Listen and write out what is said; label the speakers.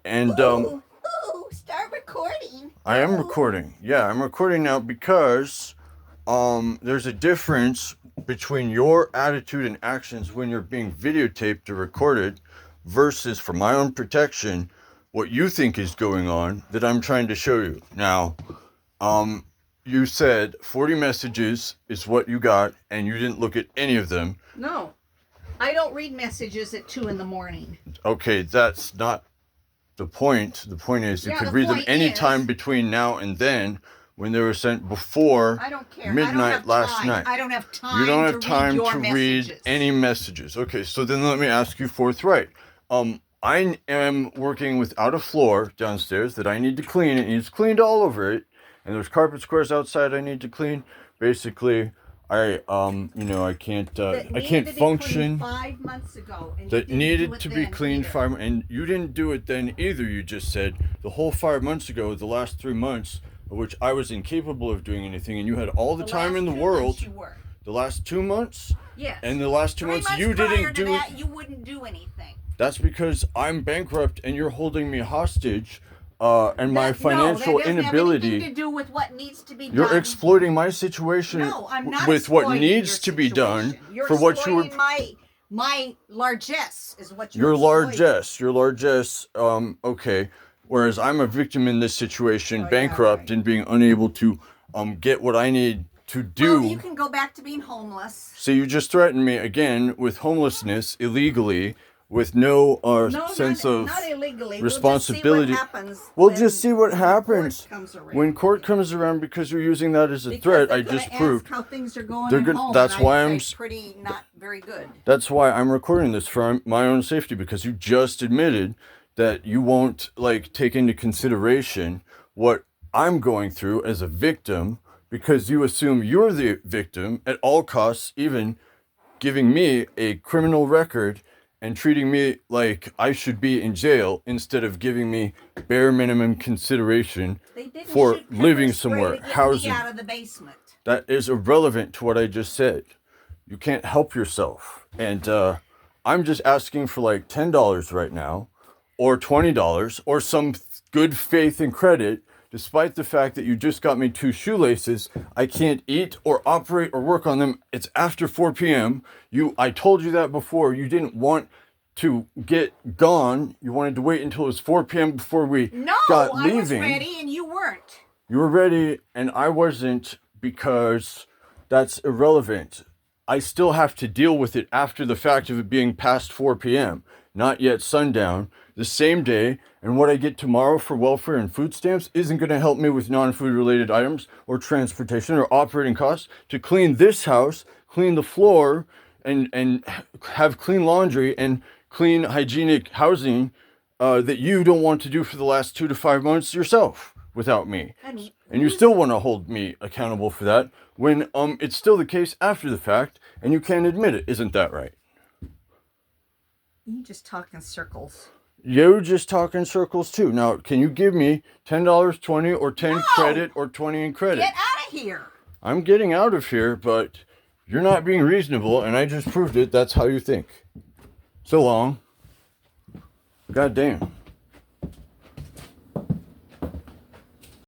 Speaker 1: And
Speaker 2: Start recording.
Speaker 1: I am recording. Yeah, I'm recording now because there's a difference between your attitude and actions when you're being videotaped or recorded versus, for my own protection, what you think is going on that I'm trying to show you. Now, you said 40 messages is what you got, and you didn't look at any of them.
Speaker 2: No, I don't read messages at 2 a.m.
Speaker 1: Okay, that's not the point. The point is you could read them anytime between now and then when they were sent before midnight last night.
Speaker 2: I don't have time.
Speaker 1: You don't have time to read any messages. Okay, so then let me ask you forthright. I am working without a floor downstairs that I need to clean. It needs cleaned all over it. And there's carpet squares outside I need to clean. Basically, I can't function.
Speaker 2: 5 months ago. And
Speaker 1: that needed to be cleaned and you didn't do it then either. You just said the whole 5 months ago, the last 3 months, of which I was incapable of doing anything, and you had all the time in the world. The last 2 months?
Speaker 2: Yes.
Speaker 1: And the last 2 months you didn't do it.
Speaker 2: You wouldn't do anything.
Speaker 1: That's because I'm bankrupt and you're holding me hostage. And my financial inability.
Speaker 2: Have anything to do with what needs to be done.
Speaker 1: You're exploiting my situation with what needs to be done for what you were.
Speaker 2: My largesse is what you're
Speaker 1: Your largesse. Okay. Whereas I'm a victim in this situation, bankrupt and being unable to get what I need to do.
Speaker 2: Well, you can go back to being homeless.
Speaker 1: So you just threatened me again with homelessness illegally. With no sense of responsibility. We'll just see what happens when court comes around, because you're using that as a threat. I just proved
Speaker 2: how things are going at home.
Speaker 1: That's why I'm
Speaker 2: pretty not very good.
Speaker 1: That's why I'm recording this, for my own safety, because you just admitted that you won't take into consideration what I'm going through as a victim, because you assume you're the victim at all costs, even giving me a criminal record and treating me like I should be in jail instead of giving me bare minimum consideration for living somewhere, housing.
Speaker 2: Out of the basement.
Speaker 1: That is irrelevant to what I just said. You can't help yourself. And I'm just asking for $10 right now, or $20, or some good faith and credit, despite the fact that you just got me 2 shoelaces. I can't eat or operate or work on them. It's after 4 p.m. I told you that before. You didn't want to get gone. You wanted to wait until it was 4 p.m. before we got leaving.
Speaker 2: I was ready and you weren't.
Speaker 1: You were ready and I wasn't, because that's irrelevant. I still have to deal with it after the fact of it being past 4 p.m., not yet sundown, the same day. And what I get tomorrow for welfare and food stamps isn't going to help me with non-food related items or transportation or operating costs to clean this house, clean the floor, and have clean laundry and clean hygienic housing that you don't want to do for the last 2 to 5 months yourself without me. And you still want to hold me accountable for that when it's still the case after the fact and you can't admit it. Isn't that right?
Speaker 2: You just talk in circles.
Speaker 1: You just talk in circles too. Now, can you give me $10, 20, or 10 credit, or 20 in credit?
Speaker 2: Get out of here.
Speaker 1: I'm getting out of here, but you're not being reasonable, and I just proved it. That's how you think. So long. God damn.